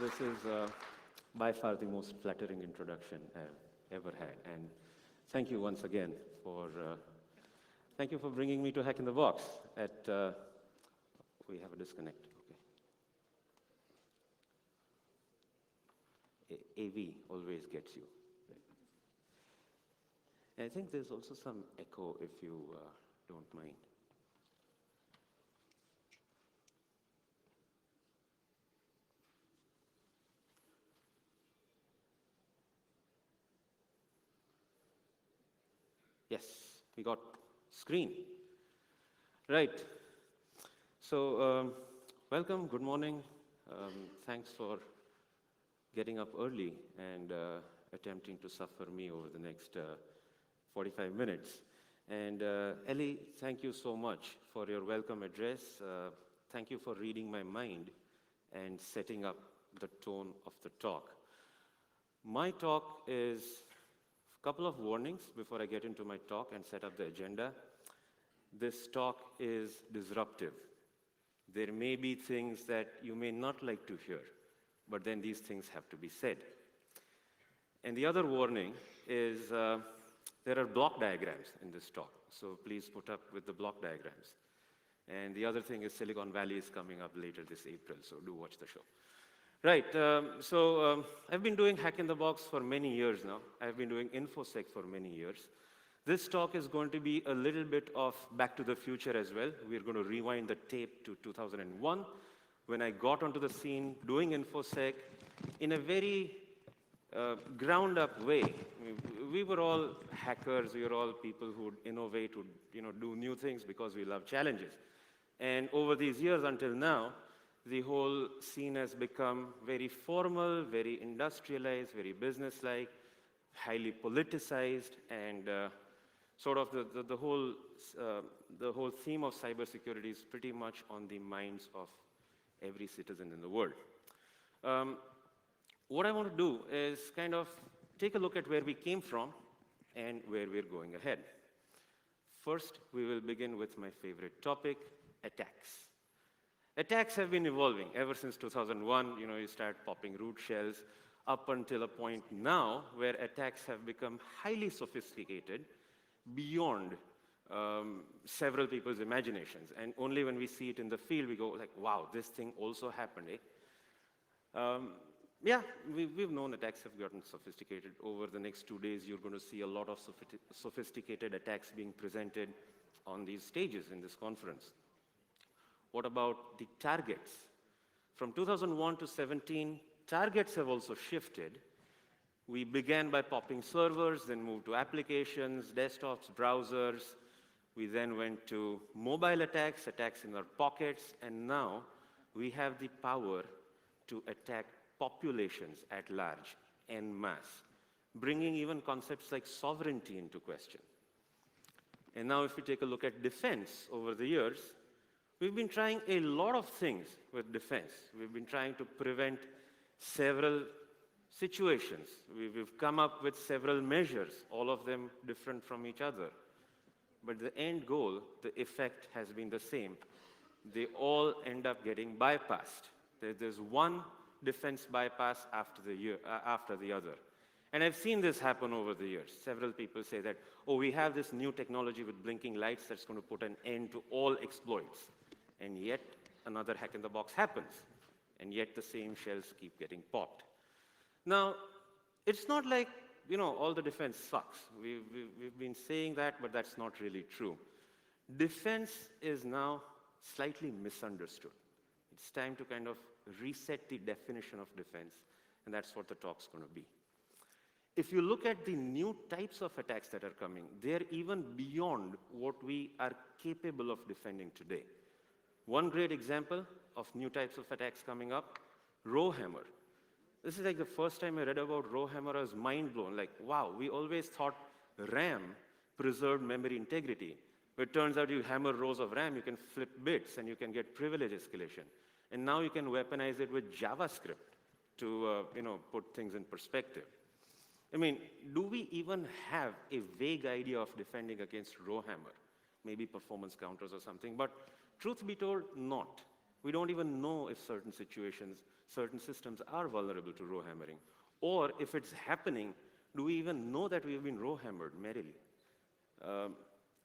This is by far the most flattering introduction I've ever had. And thank you once again thank you for bringing me to Hack in the Box we have a disconnect. Okay. AV always gets you. And I think there's also some echo if you don't mind. Yes, we got screen. Right. So, welcome, good morning. Thanks for getting up early and attempting to suffer me over the next 45 minutes. And Ellie, thank you so much for your welcome address. Thank you for reading my mind and setting up the tone of the talk. My talk is a couple of warnings before I get into my talk and set up the agenda. This talk is disruptive. There may be things that you may not like to hear, but then these things have to be said. And the other warning is there are block diagrams in this talk, so please put up with the block diagrams. And the other thing is Silicon Valley is coming up later this April, so do watch the show. Right, I've been doing Hack in the Box for many years now. I've been doing InfoSec for many years. This talk is going to be a little bit of Back to the Future as well. We're going to rewind the tape to 2001, when I got onto the scene doing InfoSec in a very ground-up way. We were all hackers. We were all people who would innovate, would do new things because we love challenges. And over these years until now, the whole scene has become very formal, very industrialized, very business-like, highly politicized, and sort of the whole theme of cybersecurity is pretty much on the minds of every citizen in the world. What I want to do is kind of take a look at where we came from and where we're going ahead. First, we will begin with my favorite topic, attacks. Attacks have been evolving ever since 2001. You start popping root shells up until a point now where attacks have become highly sophisticated beyond several people's imaginations. And only when we see it in the field, we go like, wow, this thing also happened, eh? Yeah, we've known attacks have gotten sophisticated. Over the next 2 days, you're going to see a lot of sophisticated attacks being presented on these stages in this conference. What about the targets? From 2001 to 17, targets have also shifted. We began by popping servers, then moved to applications, desktops, browsers. We then went to mobile attacks, attacks in our pockets, and now we have the power to attack populations at large, en masse, bringing even concepts like sovereignty into question. And now if we take a look at defense over the years, we've been trying a lot of things with defense. We've been trying to prevent several situations. We've come up with several measures, all of them different from each other. But the end goal, the effect has been the same. They all end up getting bypassed. There's one defense bypass after the other. And I've seen this happen over the years. Several people say that, oh, we have this new technology with blinking lights that's going to put an end to all exploits. And yet, another Hack in the Box happens. And yet, the same shells keep getting popped. Now, it's not like, all the defense sucks. We've been saying that, but that's not really true. Defense is now slightly misunderstood. It's time to kind of reset the definition of defense, and that's what the talk's going to be. If you look at the new types of attacks that are coming, they're even beyond what we are capable of defending today. One great example of new types of attacks coming up, Rowhammer. This is like the first time I read about Rowhammer, I was mind blown. Like, wow, we always thought RAM preserved memory integrity. But it turns out you hammer rows of RAM, you can flip bits, and you can get privilege escalation. And now you can weaponize it with JavaScript to put things in perspective. I mean, do we even have a vague idea of defending against Rowhammer? Maybe performance counters or something, but truth be told, not. We don't even know if certain situations, certain systems are vulnerable to row hammering. Or if it's happening, do we even know that we've been row hammered merrily?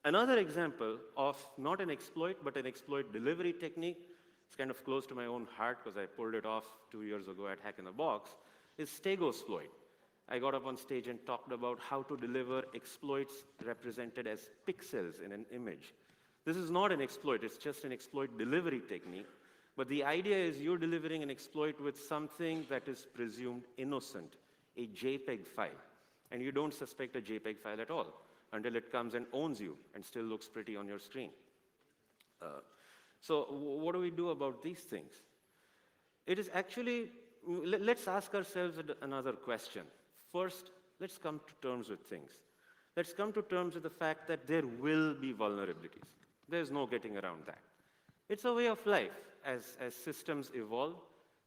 Another example of not an exploit, but an exploit delivery technique, it's kind of close to my own heart because I pulled it off 2 years ago at Hack in the Box, is Stegosploit. I got up on stage and talked about how to deliver exploits represented as pixels in an image. This is not an exploit, it's just an exploit delivery technique. But the idea is you're delivering an exploit with something that is presumed innocent, a JPEG file. And you don't suspect a JPEG file at all until it comes and owns you and still looks pretty on your screen. So what do we do about these things? It is actually, let's ask ourselves another question. First, let's come to terms with things. Let's come to terms with the fact that there will be vulnerabilities. There's no getting around that. It's a way of life. As systems evolve,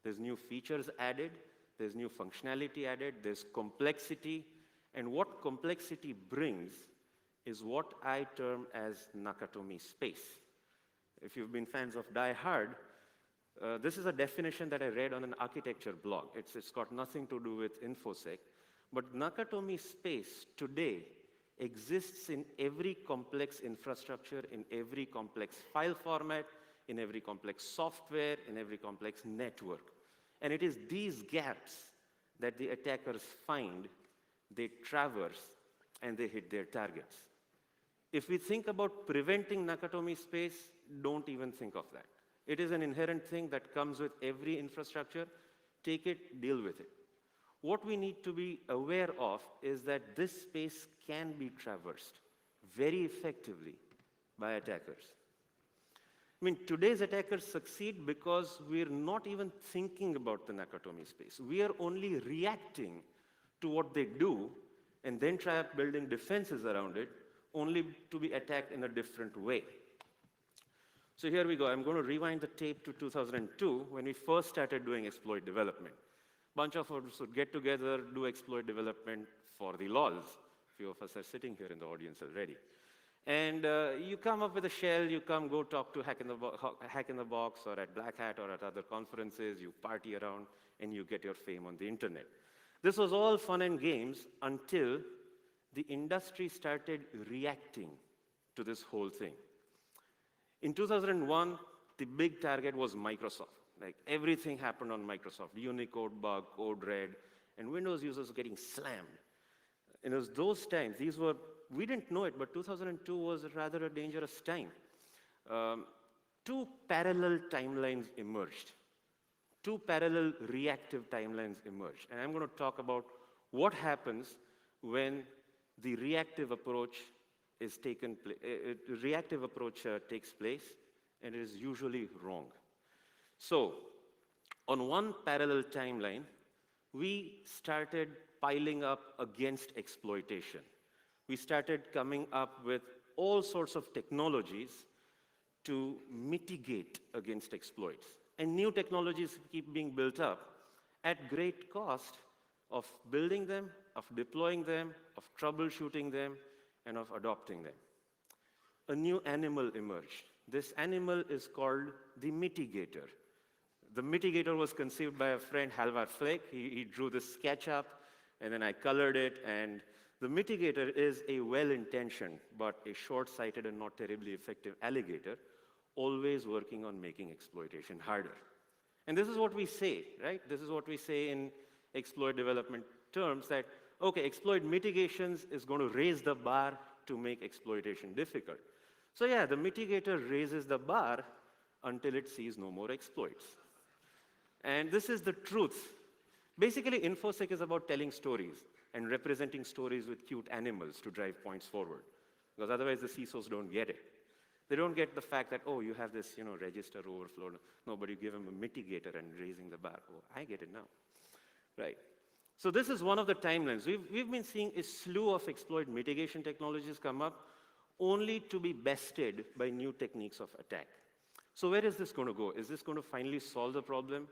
there's new features added, there's new functionality added, there's complexity, and what complexity brings is what I term as Nakatomi space. If you've been fans of Die Hard, this is a definition that I read on an architecture blog. It's got nothing to do with InfoSec, but Nakatomi space today exists in every complex infrastructure, in every complex file format, in every complex software, in every complex network. And it is these gaps that the attackers find, they traverse, and they hit their targets. If we think about preventing Nakatomi space, don't even think of that. It is an inherent thing that comes with every infrastructure. Take it, deal with it. What we need to be aware of is that this space can be traversed very effectively by attackers. I mean, today's attackers succeed because we're not even thinking about the Nakatomi space. We are only reacting to what they do and then try building defenses around it, only to be attacked in a different way. So here we go. I'm going to rewind the tape to 2002 when we first started doing exploit development. A bunch of us would get together, do exploit development for the lols. A few of us are sitting here in the audience already. And you come up with a shell, you go talk to Hack in the Box or at Black Hat or at other conferences, you party around, and you get your fame on the internet. This was all fun and games until the industry started reacting to this whole thing. In 2001, the big target was Microsoft. Like everything happened on Microsoft, Unicode bug, code red, and Windows users getting slammed. And it was those times, we didn't know it, but 2002 was rather a dangerous time. Two parallel timelines emerged. Two parallel reactive timelines emerged. And I'm going to talk about what happens when the reactive approach takes place, and it is usually wrong. So, on one parallel timeline, we started piling up against exploitation. We started coming up with all sorts of technologies to mitigate against exploits. And new technologies keep being built up at great cost of building them, of deploying them, of troubleshooting them, and of adopting them. A new animal emerged. This animal is called the mitigator. The mitigator was conceived by a friend, Halvar Flake. He drew this sketch up, and then I colored it, and the mitigator is a well-intentioned, but a short-sighted and not terribly effective alligator, always working on making exploitation harder. And this is what we say, right? This is what we say in exploit development terms, that, okay, exploit mitigations is going to raise the bar to make exploitation difficult. So yeah, the mitigator raises the bar until it sees no more exploits. And this is the truth. Basically, InfoSec is about telling stories and representing stories with cute animals to drive points forward. Because otherwise, the CISOs don't get it. They don't get the fact that, oh, you have this register overflow. No, but you give them a mitigator and raising the bar. Oh, I get it now. Right. So this is one of the timelines. We've been seeing a slew of exploit mitigation technologies come up, only to be bested by new techniques of attack. So where is this going to go? Is this going to finally solve the problem?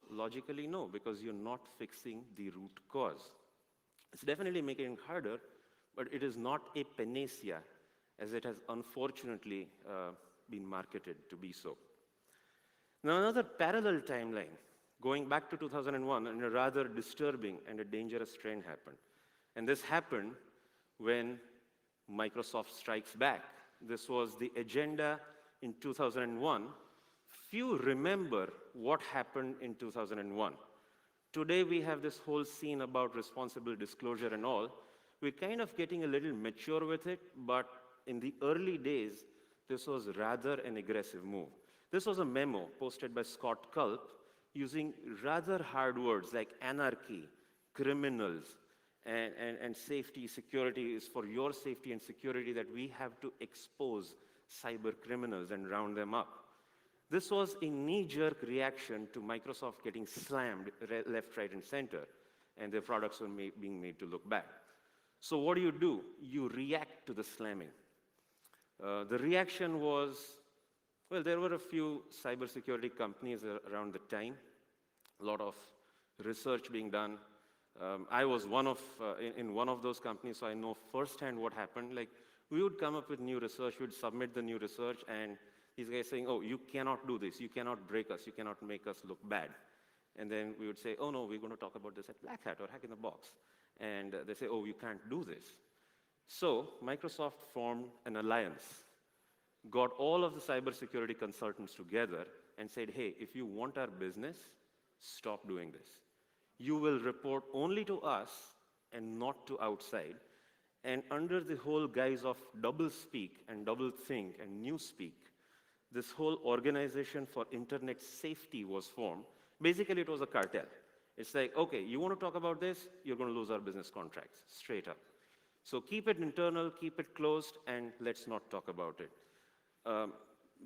Logically, no, because you're not fixing the root cause. It's definitely making it harder, but it is not a panacea, as it has unfortunately been marketed to be so. Now, another parallel timeline, going back to 2001, and a rather disturbing and a dangerous trend happened. And this happened when Microsoft strikes back. This was the agenda in 2001. Few remember what happened in 2001. Today, we have this whole scene about responsible disclosure and all. We're kind of getting a little mature with it, but in the early days, this was rather an aggressive move. This was a memo posted by Scott Culp using rather hard words like anarchy, criminals, and safety, security is for your safety and security that we have to expose cyber criminals and round them up. This was a knee-jerk reaction to Microsoft getting slammed left, right, and center, and their products were being made to look bad. So what do? You react to the slamming. The reaction was, well, there were a few cybersecurity companies around the time, a lot of research being done. I was in one of those companies, so I know firsthand what happened. Like, we would come up with new research, we would submit the new research, and these guys saying, oh, you cannot do this, you cannot break us, you cannot make us look bad. And then we would say, oh no, we're going to talk about this at Black Hat or Hack in the Box. And they say, oh, you can't do this. So Microsoft formed an alliance, got all of the cybersecurity consultants together and said, hey, if you want our business, stop doing this. You will report only to us and not to outside. And under the whole guise of double speak and double think and new speak, this whole organization for internet safety was formed. Basically, it was a cartel. It's like, okay, you want to talk about this, you're going to lose our business contracts, straight up. So keep it internal, keep it closed, and let's not talk about it.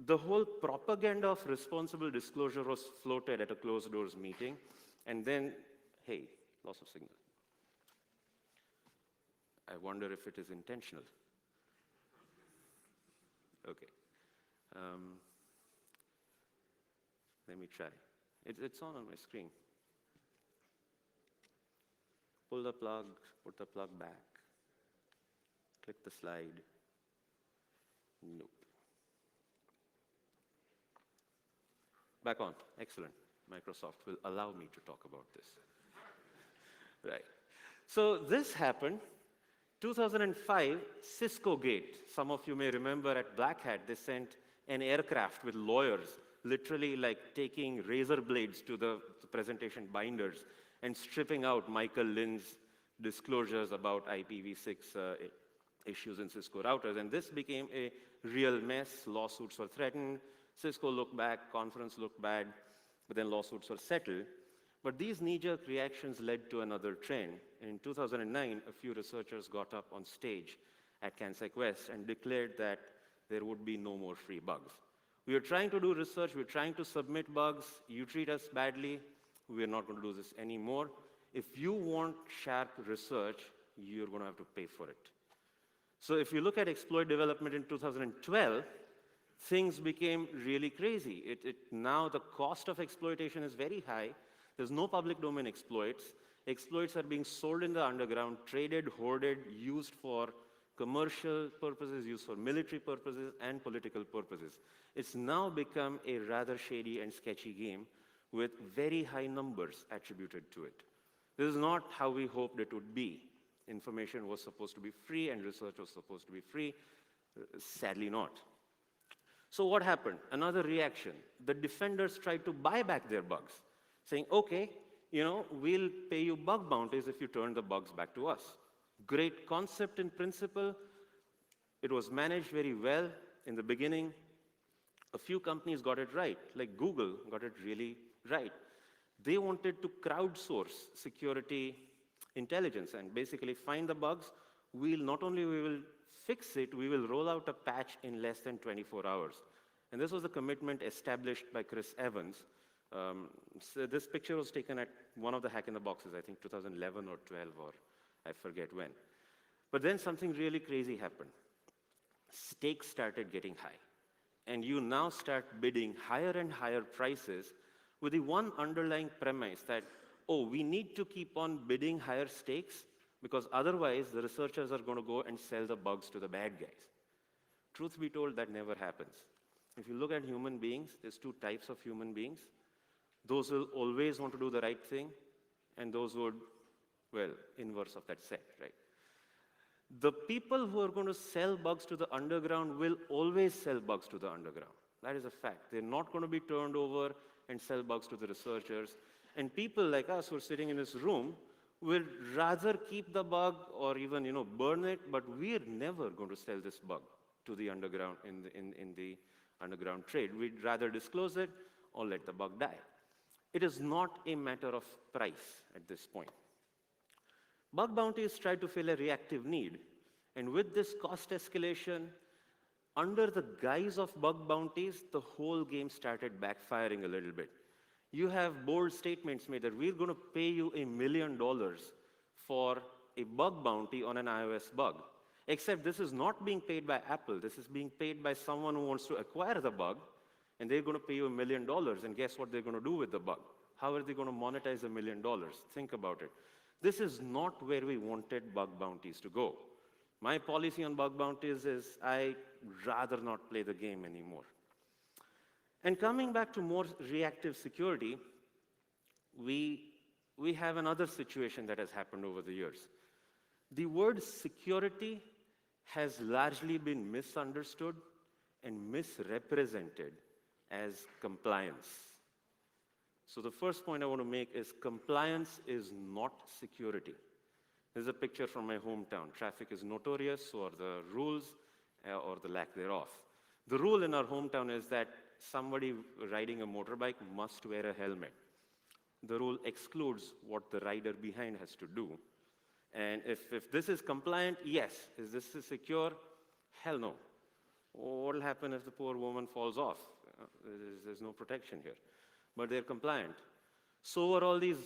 The whole propaganda of responsible disclosure was floated at a closed doors meeting, and then, hey, loss of signal. I wonder if it is intentional. Okay. Let me try. It's on my screen. Pull the plug, put the plug back. Click the slide. Nope. Back on. Excellent. Microsoft will allow me to talk about this. Right. So this happened. 2005, Cisco Gate. Some of you may remember at Black Hat, they sent an aircraft with lawyers, literally like taking razor blades to the presentation binders and stripping out Michael Lynn's disclosures about IPv6 issues in Cisco routers. And this became a real mess. Lawsuits were threatened. Cisco looked back, conference looked bad, but then lawsuits were settled. But these knee-jerk reactions led to another trend. In 2009, a few researchers got up on stage at CanSec West and declared that there would be no more free bugs. We are trying to do research, we're trying to submit bugs, you treat us badly, we're not going to do this anymore. If you want sharp research, you're going to have to pay for it. So if you look at exploit development in 2012, things became really crazy. Now the cost of exploitation is very high. There's no public domain exploits. Exploits are being sold in the underground, traded, hoarded, used for commercial purposes, used for military purposes, and political purposes. It's now become a rather shady and sketchy game with very high numbers attributed to it. This is not how we hoped it would be. Information was supposed to be free and research was supposed to be free. Sadly not. So what happened? Another reaction. The defenders tried to buy back their bugs, saying, okay, we'll pay you bug bounties if you turn the bugs back to us. Great concept in principle. It was managed very well in the beginning. A few companies got it right, like Google got it really right. They wanted to crowdsource security intelligence and basically find the bugs. Not only we will fix it, we will roll out a patch in less than 24 hours. And this was a commitment established by Chris Evans. So this picture was taken at one of the Hack in the Boxes, I think 2011 or 12, or I forget when. But then something really crazy happened. Stakes started getting high. And you now start bidding higher and higher prices with the one underlying premise that, oh, we need to keep on bidding higher stakes because otherwise the researchers are going to go and sell the bugs to the bad guys. Truth be told, that never happens. If you look at human beings, there's two types of human beings. Those who will always want to do the right thing, and those who would, well, inverse of that set, right? The people who are going to sell bugs to the underground will always sell bugs to the underground. That is a fact. They're not going to be turned over and sell bugs to the researchers. And people like us who are sitting in this room will rather keep the bug or even burn it, but we're never going to sell this bug to the underground in the underground trade. We'd rather disclose it or let the bug die. It is not a matter of price at this point. Bug bounties try to fill a reactive need, and with this cost escalation, under the guise of bug bounties, the whole game started backfiring a little bit. You have bold statements made that we're going to pay you $1 million for a bug bounty on an iOS bug. Except this is not being paid by Apple. This is being paid by someone who wants to acquire the bug, and they're going to pay you $1 million. And guess what they're going to do with the bug? How are they going to monetize $1 million? Think about it. This is not where we wanted bug bounties to go. My policy on bug bounties is I'd rather not play the game anymore. And coming back to more reactive security, we have another situation that has happened over the years. The word security has largely been misunderstood and misrepresented as compliance. So the first point I want to make is compliance is not security. This is a picture from my hometown. Traffic is notorious, or the rules, or the lack thereof. The rule in our hometown is that somebody riding a motorbike must wear a helmet. The rule excludes what the rider behind has to do. And if this is compliant, yes. Is this secure? Hell no. What will happen if the poor woman falls off? There's no protection here. But they're compliant. So are all these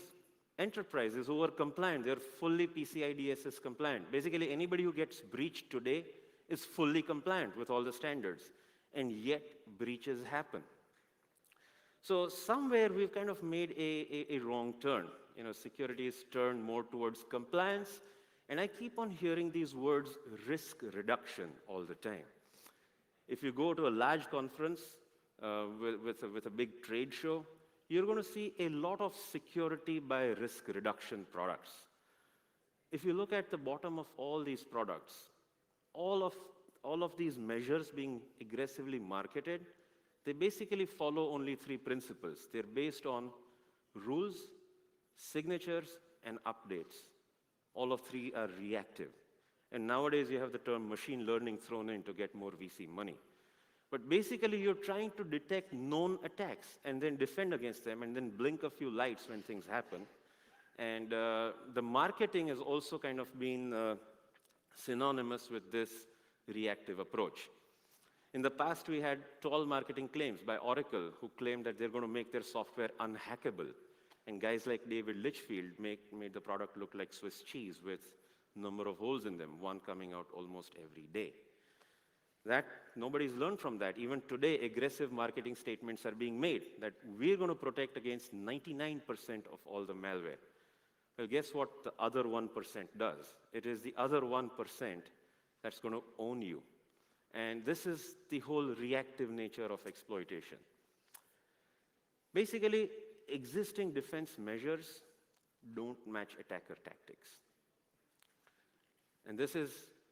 enterprises who are compliant. They're fully PCI DSS compliant. Basically, anybody who gets breached today is fully compliant with all the standards. And yet, breaches happen. So somewhere we've kind of made a wrong turn. Security is turned more towards compliance. And I keep on hearing these words, risk reduction, all the time. If you go to a large conference with a big trade show, you're going to see a lot of security by risk reduction products. If you look at the bottom of all these products, all of these measures being aggressively marketed, they basically follow only three principles. They're based on rules, signatures, and updates. All of three are reactive. And nowadays, you have the term machine learning thrown in to get more VC money. But basically, you're trying to detect known attacks and then defend against them and then blink a few lights when things happen. And the marketing has also kind of been synonymous with this reactive approach. In the past, we had tall marketing claims by Oracle, who claimed that they're going to make their software unhackable. And guys like David Litchfield made the product look like Swiss cheese with a number of holes in them, one coming out almost every day. That nobody's learned from that. Even today, aggressive marketing statements are being made that we're going to protect against 99% of all the malware. Well, guess what the other 1% does? It is the other 1% that's going to own you. And this is the whole reactive nature of exploitation. Basically, existing defense measures don't match attacker tactics. And this is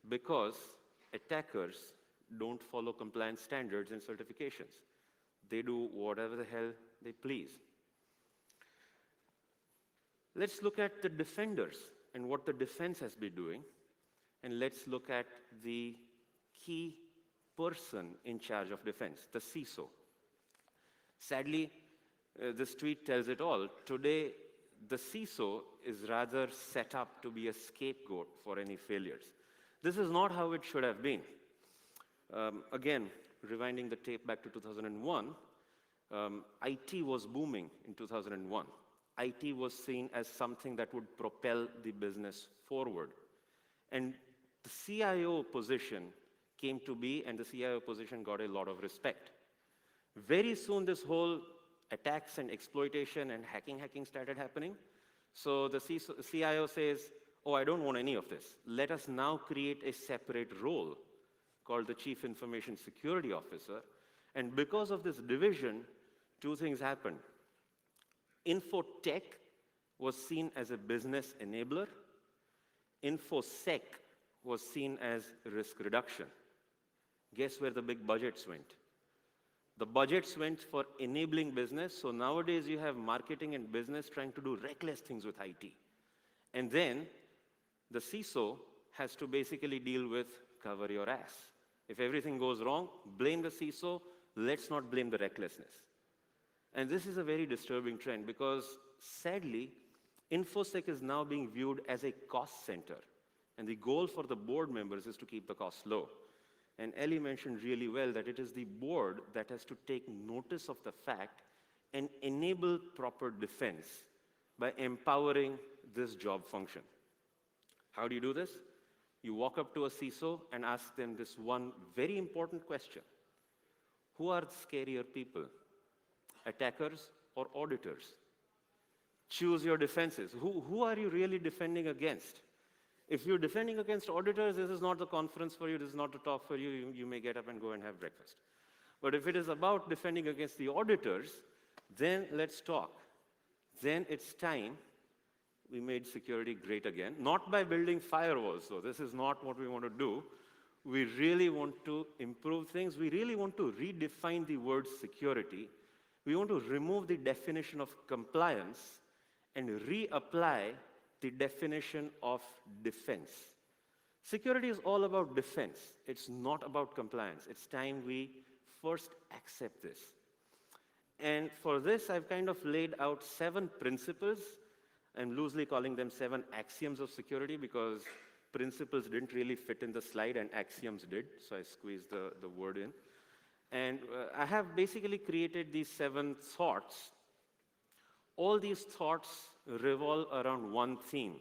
because attackers don't follow compliance standards and certifications. They do whatever the hell they please. Let's look at the defenders and what the defense has been doing. And let's look at the key person in charge of defense, the CISO. Sadly, this tweet tells it all. Today, the CISO is rather set up to be a scapegoat for any failures. This is not how it should have been. Again, rewinding the tape back to 2001, IT was booming in 2001. IT was seen as something that would propel the business forward. And the CIO position came to be, and the CIO position got a lot of respect. Very soon, this whole attacks and exploitation and hacking started happening. So the CIO says, oh, I don't want any of this. Let us now create a separate role called the Chief Information Security Officer. And because of this division, two things happened. Infotech was seen as a business enabler. Infosec was seen as risk reduction. Guess where the big budgets went? The budgets went for enabling business, so nowadays you have marketing and business trying to do reckless things with IT. And then the CISO has to basically deal with cover your ass. If everything goes wrong, blame the CISO, let's not blame the recklessness. And this is a very disturbing trend because, sadly, InfoSec is now being viewed as a cost center. And the goal for the board members is to keep the costs low. And Ellie mentioned really well that it is the board that has to take notice of the fact and enable proper defense by empowering this job function. How do you do this? You walk up to a CISO and ask them this one very important question. Who are the scarier people? Attackers or auditors? Choose your defenses. Who are you really defending against? If you're defending against auditors, this is not the conference for you, this is not the talk for you, you may get up and go and have breakfast. But if it is about defending against the auditors, then let's talk. Then it's time we made security great again, not by building firewalls, so this is not what we want to do. We really want to improve things. We really want to redefine the word security. We want to remove the definition of compliance and reapply the definition of defense. Security is all about defense. It's not about compliance. It's time we first accept this. And for this, I've kind of laid out 7 principles. I'm loosely calling them 7 axioms of security because principles didn't really fit in the slide and axioms did, so I squeezed the word in. And I have basically created these 7 thoughts. All these thoughts revolve around one theme,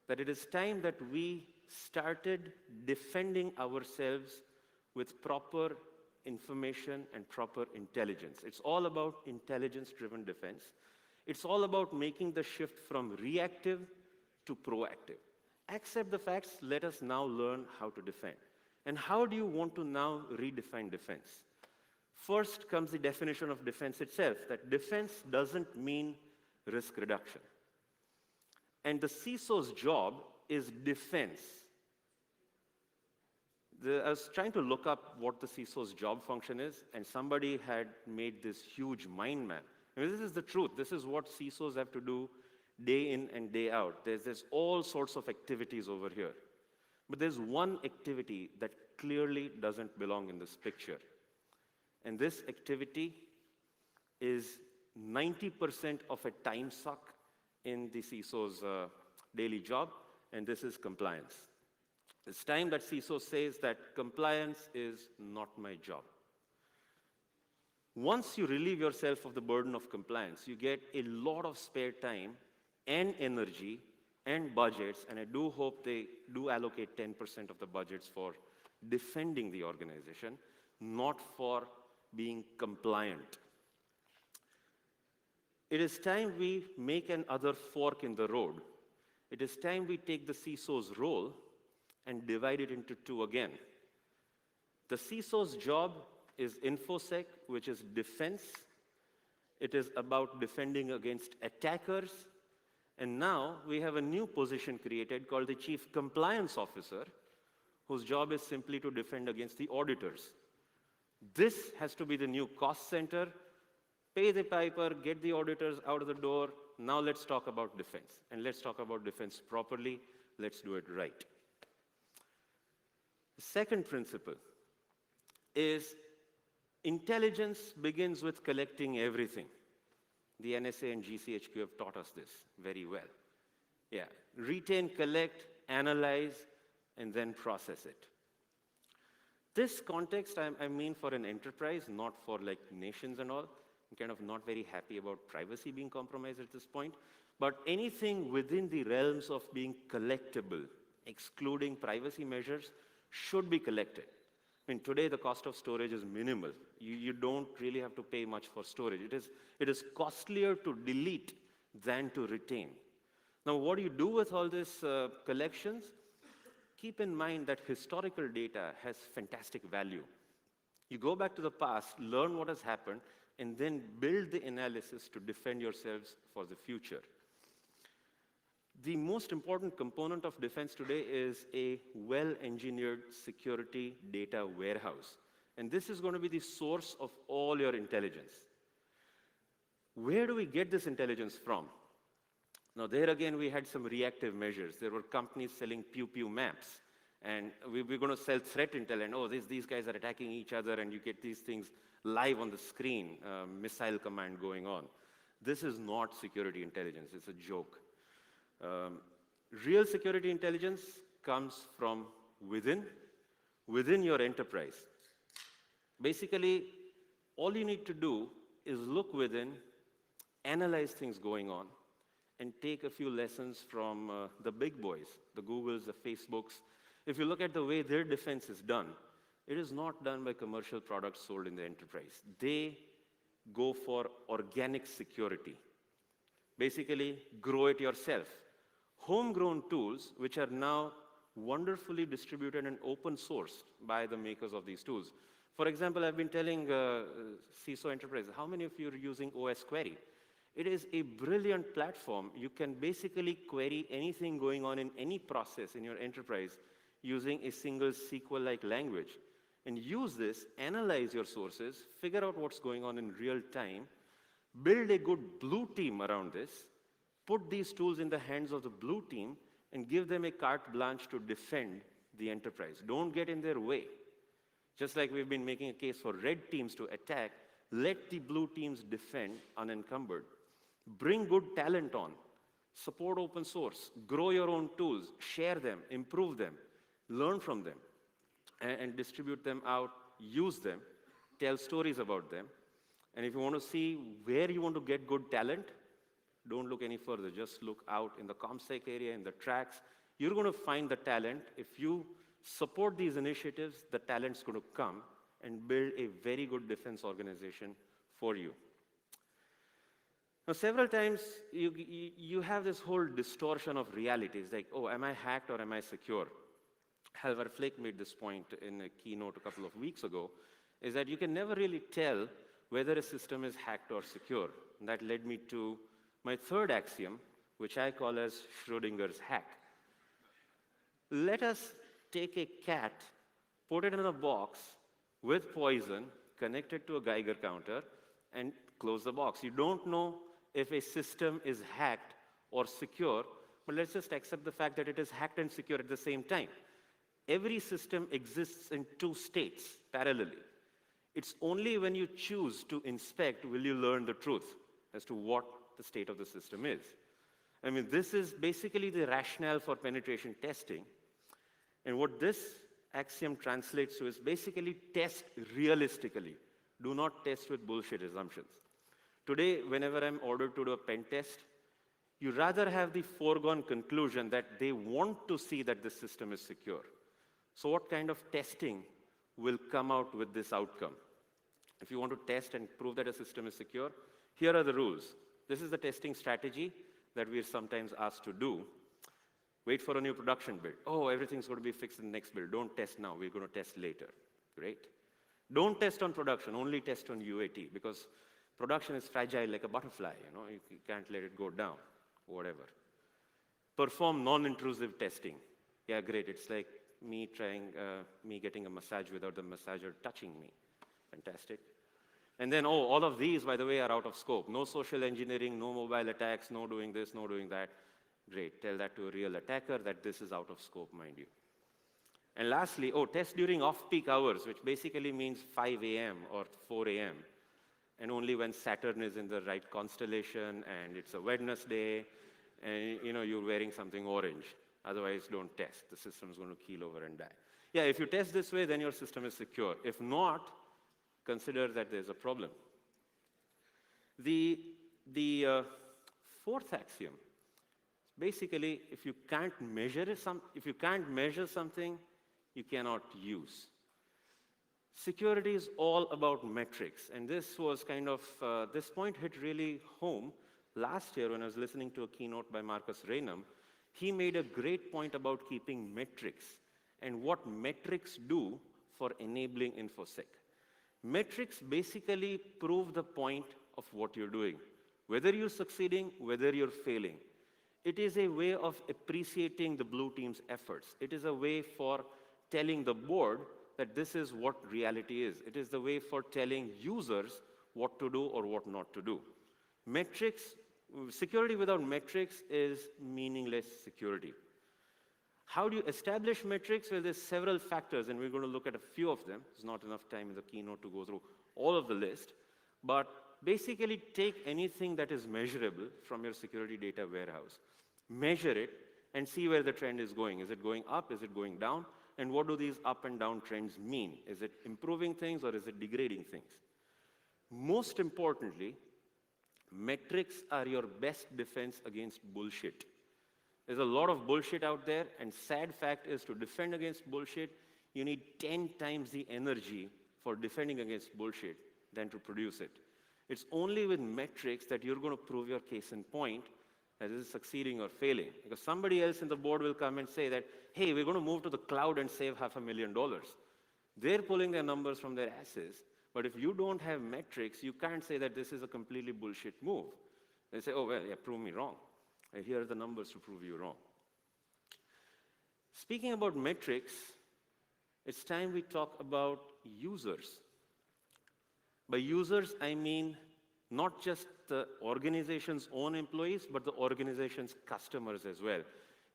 that it is time that we started defending ourselves with proper information and proper intelligence. It's all about intelligence-driven defense. It's all about making the shift from reactive to proactive. Accept the facts, let us now learn how to defend. And how do you want to now redefine defense? First comes the definition of defense itself, that defense doesn't mean risk reduction. And the CISO's job is defense. I was trying to look up what the CISO's job function is, and somebody had made this huge mind map. I mean, this is the truth. This is what CISOs have to do day in and day out. There's all sorts of activities over here. But there's one activity that clearly doesn't belong in this picture. And this activity is 90% of a time suck in the CISO's daily job, and this is compliance. It's time that CISO says that compliance is not my job. Once you relieve yourself of the burden of compliance, you get a lot of spare time and energy and budgets, and I do hope they do allocate 10% of the budgets for defending the organization, not for being compliant. It is time we make another fork in the road. It is time we take the CISO's role and divide it into 2 again. The CISO's job is InfoSec, which is defense. It is about defending against attackers. And now we have a new position created called the Chief Compliance Officer, whose job is simply to defend against the auditors. This has to be the new cost center. Pay the piper, get the auditors out of the door. Now let's talk about defense. And let's talk about defense properly. Let's do it right. The second principle is intelligence begins with collecting everything. The NSA and GCHQ have taught us this very well. Yeah, retain, collect, analyze, and then process it. This context, I mean for an enterprise, not for like nations and all. I'm kind of not very happy about privacy being compromised at this point. But anything within the realms of being collectible, excluding privacy measures, should be collected. I mean, today the cost of storage is minimal. You don't really have to pay much for storage. It is costlier to delete than to retain. Now, what do you do with all these collections? Keep in mind that historical data has fantastic value. You go back to the past, learn what has happened, and then build the analysis to defend yourselves for the future. The most important component of defense today is a well-engineered security data warehouse. And this is going to be the source of all your intelligence. Where do we get this intelligence from? Now, there again, we had some reactive measures. There were companies selling pew-pew maps. And we're going to sell threat intel, and these guys are attacking each other, and you get these things live on the screen, missile command going on. This is not security intelligence. It's a joke. Real security intelligence comes from within your enterprise. Basically, all you need to do is look within, analyze things going on, and take a few lessons from the big boys, the Googles, the Facebooks. If you look at the way their defense is done, it is not done by commercial products sold in the enterprise. They go for organic security. Basically, grow it yourself. Homegrown tools, which are now wonderfully distributed and open sourced by the makers of these tools. For example, I've been telling CISO enterprises, how many of you are using OS Query? It is a brilliant platform. You can basically query anything going on in any process in your enterprise using a single SQL-like language. And use this, analyze your sources, figure out what's going on in real time, build a good blue team around this, put these tools in the hands of the blue team, and give them a carte blanche to defend the enterprise. Don't get in their way. Just like we've been making a case for red teams to attack, let the blue teams defend unencumbered. Bring good talent on. Support open source. Grow your own tools. Share them. Improve them. Learn from them. And distribute them out. Use them. Tell stories about them. And if you want to see where you want to get good talent, don't look any further. Just look out in the ComSec area, in the tracks. You're going to find the talent. If you support these initiatives, the talent's going to come and build a very good defense organization for you. Now, several times, you have this whole distortion of reality. It's like, am I hacked or am I secure? Halvar Flake made this point in a keynote a couple of weeks ago, is that you can never really tell whether a system is hacked or secure. And that led me to my third axiom, which I call as Schrodinger's hack. Let us take a cat, put it in a box with poison, connect it to a Geiger counter, and close the box. You don't know if a system is hacked or secure, but let's just accept the fact that it is hacked and secure at the same time. Every system exists in two states parallelly. It's only when you choose to inspect will you learn the truth as to what the state of the system is. I mean, this is basically the rationale for penetration testing. And what this axiom translates to is basically test realistically. Do not test with bullshit assumptions. Today, whenever I'm ordered to do a pen test, you rather have the foregone conclusion that they want to see that the system is secure. So what kind of testing will come out with this outcome? If you want to test and prove that a system is secure, here are the rules. This is the testing strategy that we're sometimes asked to do. Wait for a new production build. Everything's going to be fixed in the next build. Don't test now. We're going to test later. Great. Don't test on production. Only test on UAT, because production is fragile like a butterfly. You can't let it go down, whatever. Perform non-intrusive testing. Yeah, great. It's like me getting a massage without the massager touching me. Fantastic. And then, all of these, by the way, are out of scope. No social engineering, no mobile attacks, no doing this, no doing that. Great. Tell that to a real attacker that this is out of scope, mind you. And lastly, test during off-peak hours, which basically means 5 a.m. or 4 a.m. And only when Saturn is in the right constellation and it's a Wednesday and you're wearing something orange. Otherwise, don't test. The system's going to keel over and die. Yeah, if you test this way, then your system is secure. If not, consider that there's a problem. The fourth axiom, basically, if you can't measure something, you cannot use. Security is all about metrics, and this was this point hit really home last year when I was listening to a keynote by Marcus Raynham. He made a great point about keeping metrics and what metrics do for enabling InfoSec. Metrics basically prove the point of what you're doing, whether you're succeeding, whether you're failing. It is a way of appreciating the blue team's efforts. It is a way for telling the board that this is what reality is. It is the way for telling users what to do or what not to do. Metrics, security without metrics is meaningless security. How do you establish metrics? Well, there's several factors, and we're going to look at a few of them. There's not enough time in the keynote to go through all of the list. But basically, take anything that is measurable from your security data warehouse, measure it, and see where the trend is going. Is it going up? Is it going down? And what do these up and down trends mean? Is it improving things or is it degrading things? Most importantly, metrics are your best defense against bullshit. There's a lot of bullshit out there, and sad fact is to defend against bullshit, you need 10 times the energy for defending against bullshit than to produce it. It's only with metrics that you're going to prove your case in point that this is succeeding or failing. Because somebody else in the board will come and say that, hey, we're going to move to the cloud and save $500,000. They're pulling their numbers from their asses, but if you don't have metrics, you can't say that this is a completely bullshit move. They say, oh, well, yeah, prove me wrong. And here are the numbers to prove you wrong. Speaking about metrics, it's time we talk about users. By users, I mean not just the organization's own employees, but the organization's customers as well.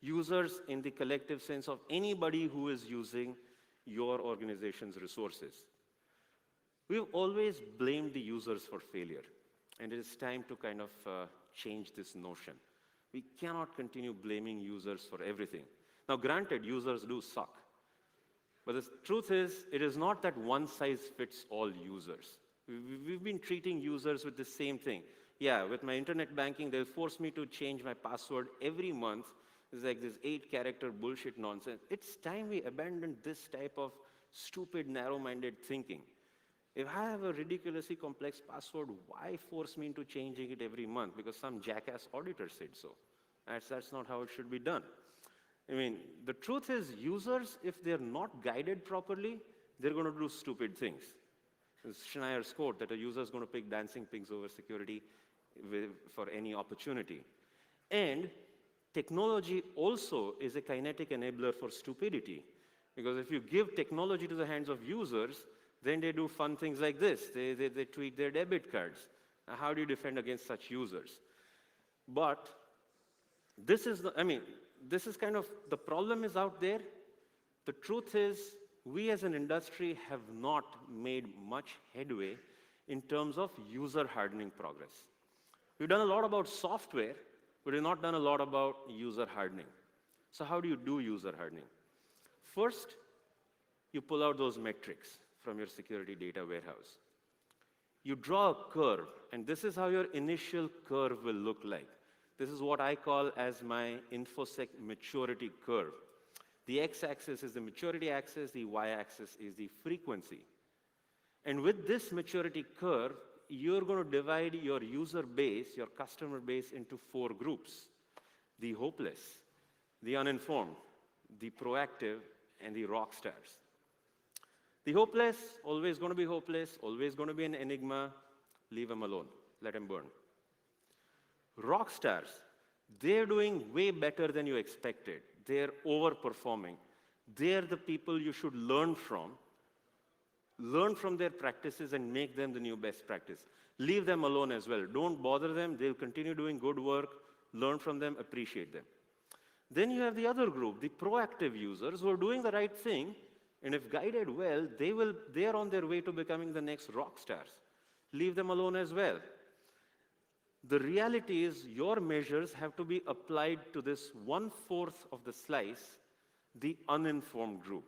Users in the collective sense of anybody who is using your organization's resources. We've always blamed the users for failure, and it is time to kind of change this notion. We cannot continue blaming users for everything. Now, granted, users do suck. But the truth is, it is not that one size fits all users. We've been treating users with the same thing. Yeah, with my internet banking, they'll force me to change my password every month. It's like this 8-character bullshit nonsense. It's time we abandon this type of stupid, narrow-minded thinking. If I have a ridiculously complex password, why force me into changing it every month? Because some jackass auditor said so. That's not how it should be done. I mean, the truth is, users, if they're not guided properly, they're going to do stupid things. It's Schneier's quote that a user is going to pick dancing pigs over security for any opportunity. And technology also is a kinetic enabler for stupidity. Because if you give technology to the hands of users, then they do fun things like this. They tweak their debit cards. Now, how do you defend against such users? But this is this is kind of, the problem is out there. The truth is, we as an industry have not made much headway in terms of user hardening progress. We've done a lot about software, but we've not done a lot about user hardening. So how do you do user hardening? First, you pull out those metrics from your security data warehouse. You draw a curve, and this is how your initial curve will look like. This is what I call as my InfoSec maturity curve. The x-axis is the maturity axis, the y-axis is the frequency. And with this maturity curve, you're going to divide your user base, your customer base, into 4 groups: the hopeless, the uninformed, the proactive, and the rock stars. The hopeless, always going to be hopeless, always going to be an enigma. Leave them alone. Let them burn. Rock stars, they're doing way better than you expected. They're overperforming. They're the people you should learn from their practices and make them the new best practice. Leave them alone as well. Don't bother them. They'll continue doing good work. Learn from them, appreciate them. Then you have the other group, the proactive users who are doing the right thing, and if guided well, they are on their way to becoming the next rock stars. Leave them alone as well. The reality is your measures have to be applied to this 1/4 of the slice, the uninformed group.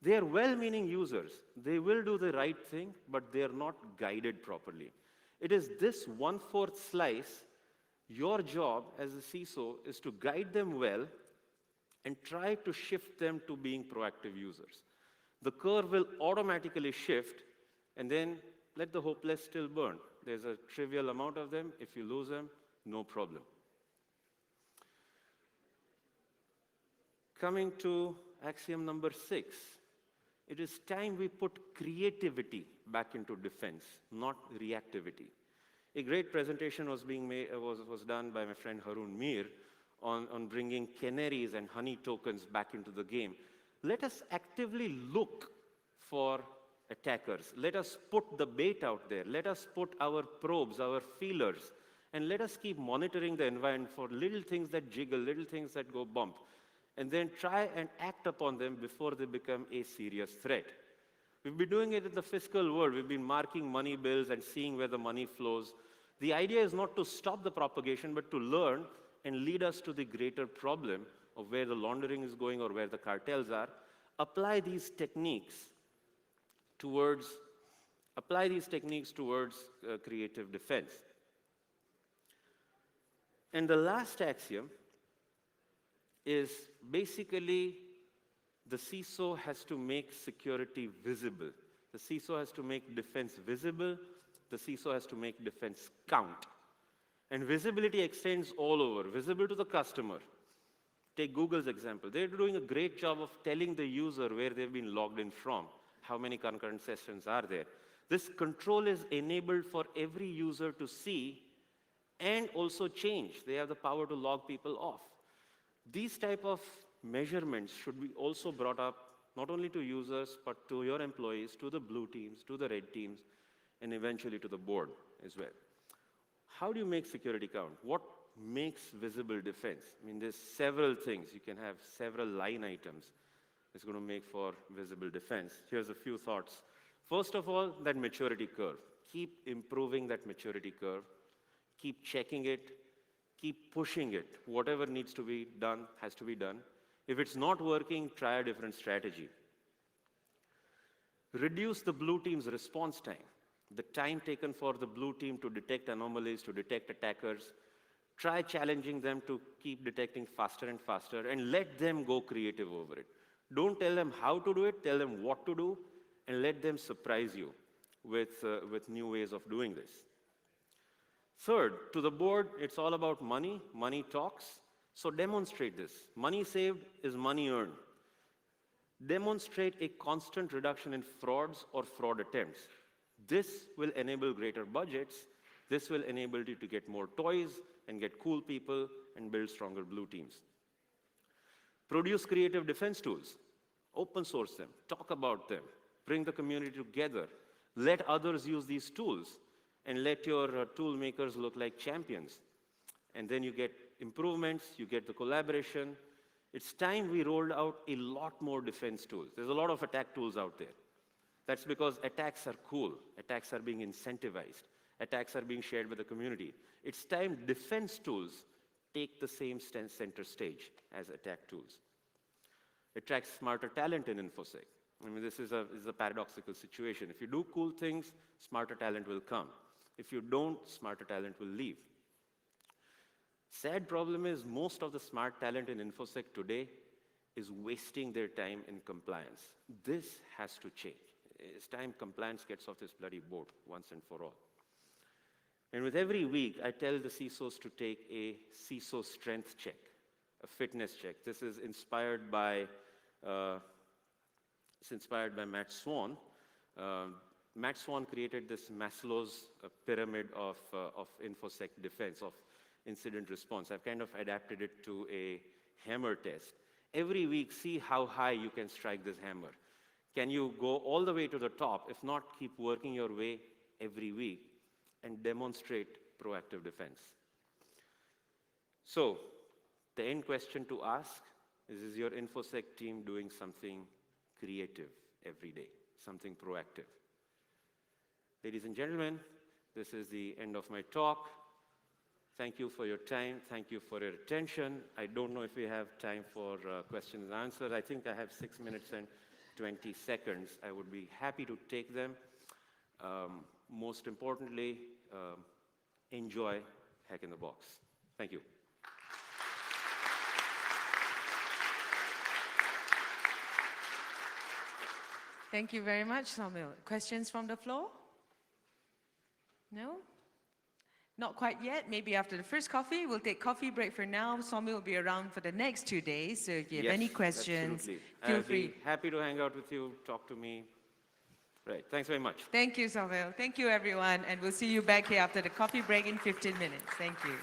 They are well-meaning users. They will do the right thing, but they are not guided properly. It is this 1/4 slice, your job as a CISO is to guide them well and try to shift them to being proactive users. The curve will automatically shift, and then let the hopeless still burn. There's a trivial amount of them. If you lose them, no problem. Coming to axiom number 6, It is time we put creativity back into defense, not reactivity. A great presentation was being made, was done by my friend Harun Mir on bringing canaries and honey tokens back into the game. Let us actively look for attackers. Let us put the bait out there. Let us put our probes, our feelers, and let us keep monitoring the environment for little things that jiggle, little things that go bump, and then try and act upon them before they become a serious threat. We've been doing it in the fiscal world. We've been marking money bills and seeing where the money flows. The idea is not to stop the propagation, but to learn and lead us to the greater problem of where the laundering is going or where the cartels are. Apply these techniques towards creative defense. And the last axiom is basically the CISO has to make security visible. The CISO has to make defense visible. The CISO has to make defense count. And visibility extends all over, visible to the customer. Take Google's example. They're doing a great job of telling the user where they've been logged in from, how many concurrent sessions are there. This control is enabled for every user to see and also change. They have the power to log people off. These type of measurements should be also brought up not only to users, but to your employees, to the blue teams, to the red teams, and eventually to the board as well. How do you make security count? What makes visible defense? I mean, there's several things. You can have several line items that's going to make for visible defense. Here's a few thoughts. First of all, that maturity curve. Keep improving that maturity curve. Keep checking it. Keep pushing it. Whatever needs to be done has to be done. If it's not working, try a different strategy. Reduce the blue team's response time. The time taken for the blue team to detect anomalies, to detect attackers. Try challenging them to keep detecting faster and faster, and let them go creative over it. Don't tell them how to do it, tell them what to do, and let them surprise you with new ways of doing this. Third, to the board, it's all about money. Money talks. So demonstrate this. Money saved is money earned. Demonstrate a constant reduction in frauds or fraud attempts. This will enable greater budgets. This will enable you to get more toys and get cool people and build stronger blue teams. Produce creative defense tools. Open source them. Talk about them. Bring the community together. Let others use these tools, and let your tool makers look like champions. And then you get improvements, you get the collaboration. It's time we rolled out a lot more defense tools. There's a lot of attack tools out there. That's because attacks are cool. Attacks are being incentivized. Attacks are being shared with the community. It's time defense tools take the same center stage as attack tools. Attract smarter talent in InfoSec. I mean, this is a paradoxical situation. If you do cool things, smarter talent will come. If you don't, smarter talent will leave. Sad problem is most of the smart talent in InfoSec today is wasting their time in compliance. This has to change. It's time compliance gets off this bloody boat once and for all. And with every week, I tell the CISOs to take a CISO strength check, a fitness check. This is inspired by Matt Swan. Matt Swan created this Maslow's pyramid of InfoSec defense, of incident response. I've kind of adapted it to a hammer test. Every week, see how high you can strike this hammer. Can you go all the way to the top? If not, keep working your way every week and demonstrate proactive defense. So, the end question to ask is your InfoSec team doing something creative every day, something proactive? Ladies and gentlemen, this is the end of my talk. Thank you for your time. Thank you for your attention. I don't know if we have time for questions and answers. I think I have 6 minutes and 20 seconds. I would be happy to take them. Most importantly, enjoy Hack in the Box. Thank you. Thank you very much, Saumil. Questions from the floor? No? Not quite yet. Maybe after the first coffee. We'll take coffee break for now. Saumil will be around for the next 2 days. So if you have any questions, absolutely. feel I'll free. be happy to hang out with you, talk to me. Right. Thanks very much. Thank you, Saumil. Thank you, everyone. And we'll see you back here after the coffee break in 15 minutes. Thank you.